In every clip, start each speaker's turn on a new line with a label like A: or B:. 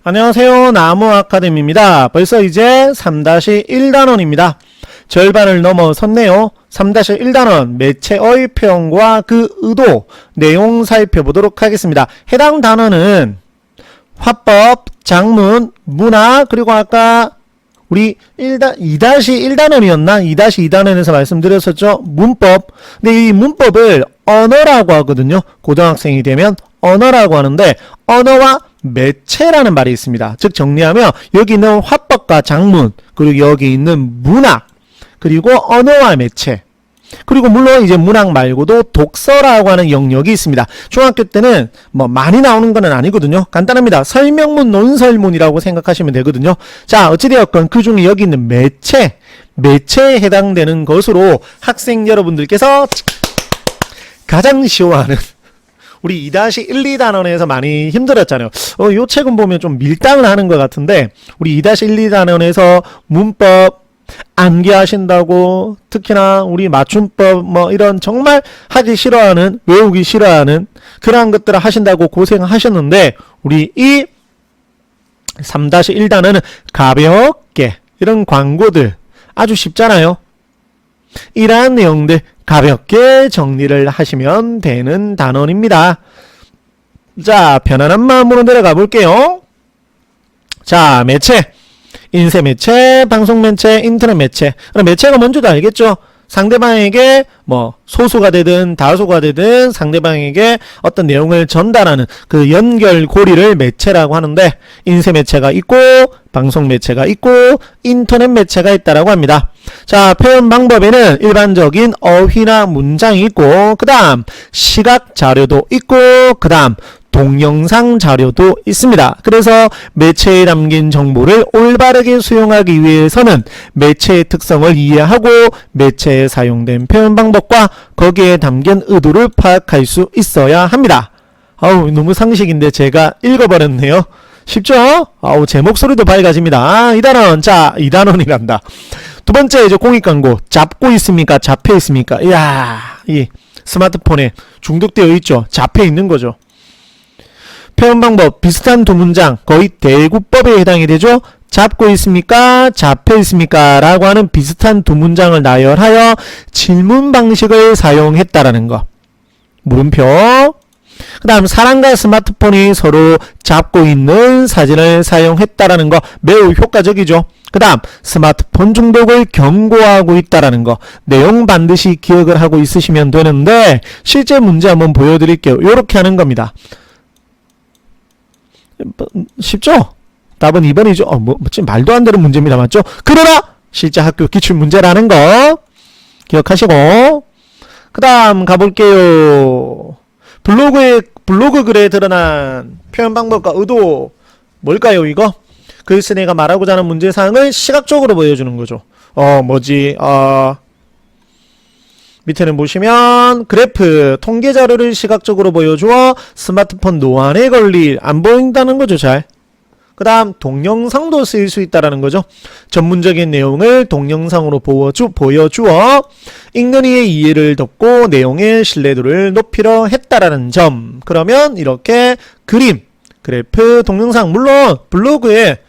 A: 안녕하세요. 나무 아카데미입니다. 벌써 이제 3-1단원입니다. 절반을 넘어섰네요. 3-1단원 매체의 표현과 그 의도, 내용 살펴보도록 하겠습니다. 해당 단어는 화법, 작문, 문학, 그리고 아까 우리 2-1단원이었나? 2-2단원에서 말씀드렸었죠. 문법. 근데 이 문법을 언어라고 하거든요. 고등학생이 되면 언어라고 하는데 언어와 매체라는 말이 있습니다. 즉 정리하면 여기 있는 화법과 작문, 그리고 여기 있는 문학, 그리고 언어와 매체, 그리고 물론 이제 문학 말고도 독서라고 하는 영역이 있습니다. 중학교 때는 뭐 많이 나오는 건 아니거든요. 간단합니다. 설명문, 논설문이라고 생각하시면 되거든요. 자, 어찌되었건 그 중에 여기 있는 매체에 해당되는 것으로 학생 여러분들께서 가장 쉬워하는 우리 2-1, 2단원에서 많이 힘들었잖아요. 요 책은 보면 좀 밀당을 하는 것 같은데 우리 2-1, 2단원에서 문법 암기하신다고, 특히나 우리 맞춤법 뭐 이런 정말 하기 싫어하는, 외우기 싫어하는 그러한 것들을 하신다고 고생하셨는데 우리 이 3-1단원은 가볍게 이런 광고들 아주 쉽잖아요. 이러한 내용들 가볍게 정리를 하시면 되는 단원입니다. 자, 편안한 마음으로 내려가 볼게요. 자, 매체. 인쇄 매체, 방송 매체, 인터넷 매체. 그럼 매체가 뭔지도 알겠죠? 상대방에게 뭐 소수가 되든 다수가 되든 상대방에게 어떤 내용을 전달하는 그 연결고리를 매체라고 하는데, 인쇄 매체가 있고 방송 매체가 있고 인터넷 매체가 있다라고 합니다. 자, 표현 방법에는 일반적인 어휘나 문장이 있고, 그 다음 시각 자료도 있고, 그 다음 동영상 자료도 있습니다. 그래서 매체에 담긴 정보를 올바르게 수용하기 위해서는 매체의 특성을 이해하고 매체에 사용된 표현 방법과 거기에 담긴 의도를 파악할 수 있어야 합니다. 아우, 너무 상식인데 제가 읽어버렸네요. 쉽죠? 아우, 제 목소리도 밝아집니다. 2단원. 자, 2단원이란다. 두 번째, 이제 공익광고. 잡고 있습니까? 잡혀 있습니까? 이야, 이 스마트폰에 중독되어 있죠? 잡혀 있는 거죠. 표현 방법 비슷한 두 문장, 거의 대구법에 해당이 되죠. 잡고 있습니까? 잡혀 있습니까? 라고 하는 비슷한 두 문장을 나열하여 질문 방식을 사용했다라는 거. 물음표. 그 다음 사람과 스마트폰이 서로 잡고 있는 사진을 사용했다라는 거. 매우 효과적이죠. 그 다음 스마트폰 중독을 경고하고 있다라는 거. 내용 반드시 기억을 하고 있으시면 되는데 실제 문제 한번 보여드릴게요. 이렇게 하는 겁니다. 쉽죠? 답은 2번이죠. 지금 말도 안 되는 문제입니다. 맞죠? 그러나 실제 학교 기출문제라는 거 기억하시고, 그 다음 가볼게요. 블로그 글에 드러난 표현 방법과 의도 뭘까요? 이거? 글쓴이가 말하고자 하는 문제사항을 시각적으로 보여주는 거죠. 밑에는 보시면 그래프, 통계 자료를 시각적으로 보여주어 스마트폰 노안에 걸릴, 안 보인다는 거죠, 잘. 그 다음 동영상도 쓰일 수 있다라는 거죠. 전문적인 내용을 동영상으로 보여주어 읽는 이의 이해를 돕고 내용의 신뢰도를 높이려 했다라는 점. 그러면 이렇게 그림, 그래프, 동영상, 물론 블로그에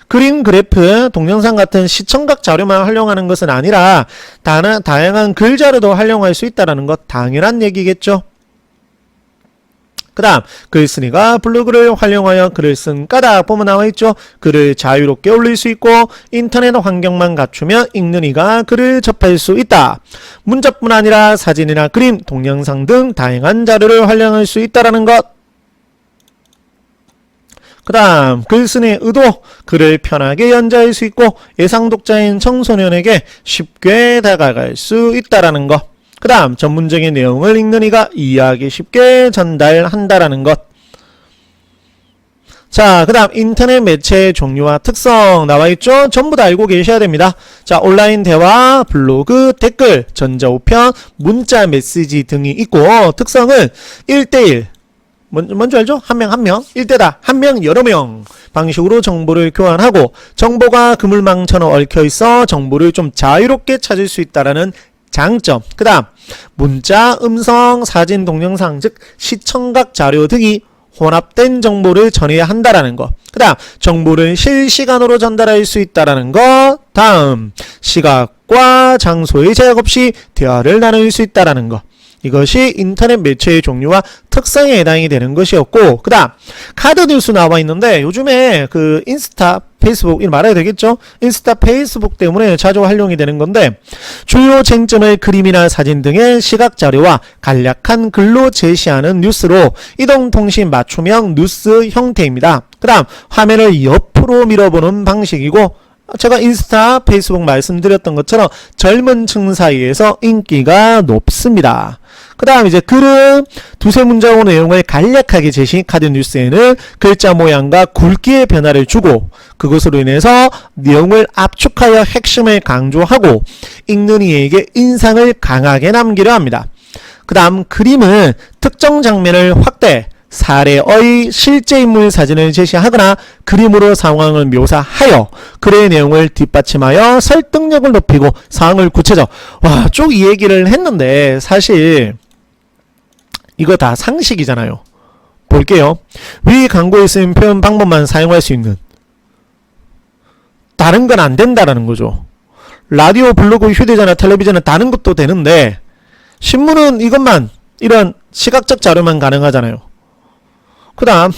A: 그림, 그래프, 동영상 같은 시청각 자료만 활용하는 것은 아니라 다양한 글 자료도 활용할 수 있다는 것, 당연한 얘기겠죠. 그 다음 글쓴이가 블로그를 활용하여 글을 쓴 까닭 보면 나와있죠. 글을 자유롭게 올릴 수 있고 인터넷 환경만 갖추면 읽는 이가 글을 접할 수 있다. 문자뿐 아니라 사진이나 그림, 동영상 등 다양한 자료를 활용할 수 있다는 것. 그 다음 글쓴이의 의도, 글을 편하게 연재할 수 있고 예상 독자인 청소년에게 쉽게 다가갈 수 있다는 것. 그 다음 전문적인 내용을 읽는 이가 이해하기 쉽게 전달한다는 것. 자, 그 다음 인터넷 매체의 종류와 특성 나와있죠. 전부 다 알고 계셔야 됩니다. 자, 온라인 대화, 블로그, 댓글, 전자우편, 문자 메시지 등이 있고, 특성은 1대1, 뭔지 알죠? 한 명 한 명, 1대다, 한 명 여러 명 방식으로 정보를 교환하고, 정보가 그물망처럼 얽혀있어 정보를 좀 자유롭게 찾을 수 있다는 장점. 그 다음 문자, 음성, 사진, 동영상, 즉 시청각 자료 등이 혼합된 정보를 전해야 한다라는 거. 그 다음 정보를 실시간으로 전달할 수 있다라는 거. 다음 시각과 장소의 제약 없이 대화를 나눌 수 있다라는 거. 이것이 인터넷 매체의 종류와 특성에 해당이 되는 것이었고, 그 다음 카드 뉴스 나와 있는데 요즘에 그 인스타 페이스북 이거 말해야 되겠죠? 인스타 페이스북 때문에 자주 활용이 되는 건데, 주요 쟁점을 그림이나 사진 등의 시각 자료와 간략한 글로 제시하는 뉴스로 이동통신 맞춤형 뉴스 형태입니다. 그 다음 화면을 옆으로 밀어보는 방식이고, 제가 인스타, 페이스북 말씀드렸던 것처럼 젊은 층 사이에서 인기가 높습니다. 그 다음 이제 글은 두세 문장으로 내용을 간략하게 제시, 카드 뉴스에는 글자 모양과 굵기의 변화를 주고 그것으로 인해서 내용을 압축하여 핵심을 강조하고 읽는 이에게 인상을 강하게 남기려 합니다. 그 다음 그림은 특정 장면을 확대, 사례의 실제 인물 사진을 제시하거나 그림으로 상황을 묘사하여 글의 내용을 뒷받침하여 설득력을 높이고 상황을 구체적. 와, 쭉 이 얘기를 했는데 사실 이거 다 상식이잖아요. 볼게요. 위 광고에 쓰인 표현 방법만 사용할 수 있는, 다른 건 안 된다라는 거죠. 라디오, 블로그, 휴대전화, 텔레비전은 다른 것도 되는데 신문은 이것만, 이런 시각적 자료만 가능하잖아요. 그 다음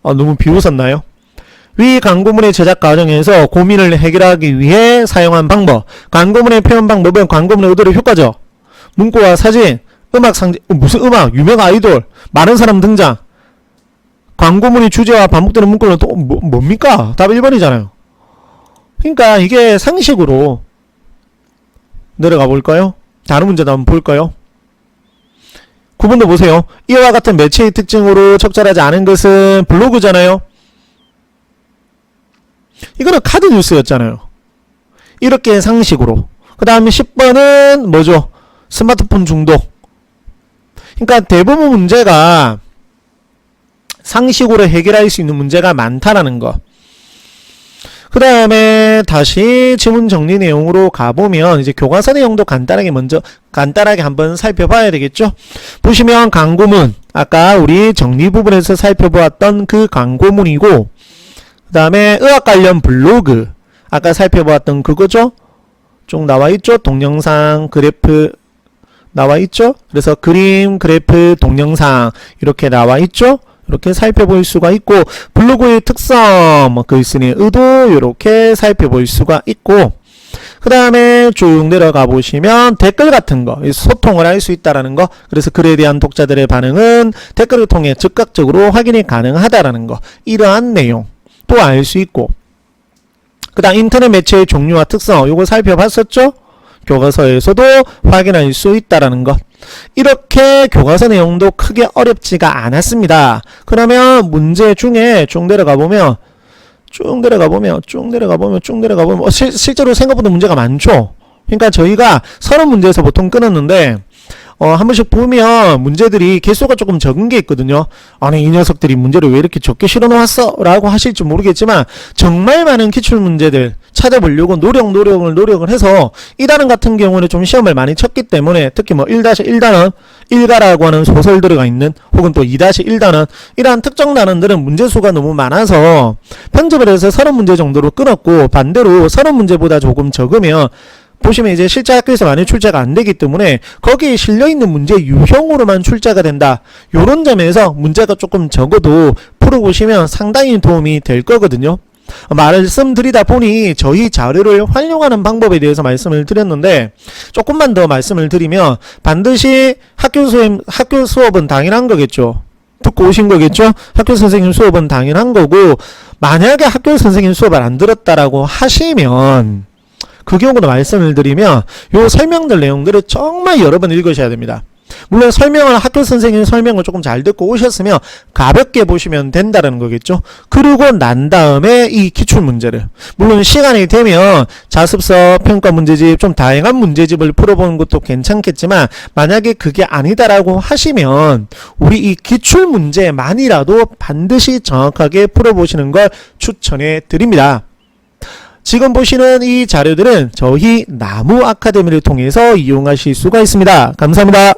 A: 너무 비웃었나요? 위 광고문의 제작 과정에서 고민을 해결하기 위해 사용한 방법. 광고문의 표현 방법은 광고문의 의도를 효과죠. 문구와 사진, 음악 상징, 무슨 음악, 유명 아이돌, 많은 사람 등장. 광고문의 주제와 반복되는 문구는 또 뭡니까? 답 1번이잖아요. 그러니까 이게 상식으로 내려가 볼까요? 다른 문제도 한번 볼까요? 9번도 보세요. 이와 같은 매체의 특징으로 적절하지 않은 것은 블로그잖아요. 이거는 카드 뉴스였잖아요. 이렇게 상식으로. 그 다음에 10번은 뭐죠? 스마트폰 중독. 그러니까 대부분 문제가 상식으로 해결할 수 있는 문제가 많다라는 거. 그 다음에 다시 지문 정리 내용으로 가보면 이제 교과서 내용도 간단하게 한번 살펴봐야 되겠죠. 보시면 광고문, 아까 우리 정리 부분에서 살펴보았던 그 광고문이고, 그 다음에 의학 관련 블로그, 아까 살펴보았던 그거죠. 쭉 나와있죠. 동영상, 그래프 나와있죠. 그래서 그림, 그래프, 동영상 이렇게 나와있죠. 이렇게 살펴볼 수가 있고, 블로그의 특성, 글쓴이의 의도 이렇게 살펴볼 수가 있고, 그 다음에 쭉 내려가 보시면 댓글 같은 거, 소통을 할 수 있다라는 거. 그래서 글에 대한 독자들의 반응은 댓글을 통해 즉각적으로 확인이 가능하다라는 거. 이러한 내용 또 알 수 있고, 그 다음 인터넷 매체의 종류와 특성, 요거 살펴봤었죠? 교과서에서도 확인할 수 있다라는 것. 이렇게 교과서 내용도 크게 어렵지가 않았습니다. 그러면 문제 중에 쭉 내려가 보면 실제로 생각보다 문제가 많죠. 그러니까 저희가 30문제에서 보통 끊었는데 한 번씩 보면 문제들이 개수가 조금 적은 게 있거든요. 아니, 이 녀석들이 문제를 왜 이렇게 적게 실어놓았어? 라고 하실지 모르겠지만 정말 많은 기출문제들 찾아보려고 노력을 해서 이 단원 같은 경우는 좀 시험을 많이 쳤기 때문에 특히 뭐 1-1단원, 일가라고 하는 소설 들어가 있는, 혹은 또 2-1단원 이러한 특정 단원들은 문제수가 너무 많아서 편집을 해서 30문제 정도로 끊었고, 반대로 30문제보다 조금 적으면 보시면 이제 실제 학교에서 많이 출제가 안 되기 때문에 거기에 실려있는 문제 유형으로만 출제가 된다. 요런 점에서 문제가 조금 적어도 풀어보시면 상당히 도움이 될 거거든요. 말씀드리다 보니 저희 자료를 활용하는 방법에 대해서 말씀을 드렸는데, 조금만 더 말씀을 드리면 반드시 학교 수업은 당연한 거겠죠. 듣고 오신 거겠죠? 학교 선생님 수업은 당연한 거고, 만약에 학교 선생님 수업을 안 들었다라고 하시면 그 경우도 말씀을 드리면 요 설명들 내용들을 정말 여러 번 읽으셔야 됩니다. 물론 학교 선생님 설명을 조금 잘 듣고 오셨으면 가볍게 보시면 된다는 거겠죠. 그러고 난 다음에 이 기출문제를, 물론 시간이 되면 자습서, 평가 문제집, 좀 다양한 문제집을 풀어보는 것도 괜찮겠지만, 만약에 그게 아니다라고 하시면 우리 이 기출문제만이라도 반드시 정확하게 풀어보시는 걸 추천해 드립니다. 지금 보시는 이 자료들은 저희 나무 아카데미를 통해서 이용하실 수가 있습니다. 감사합니다.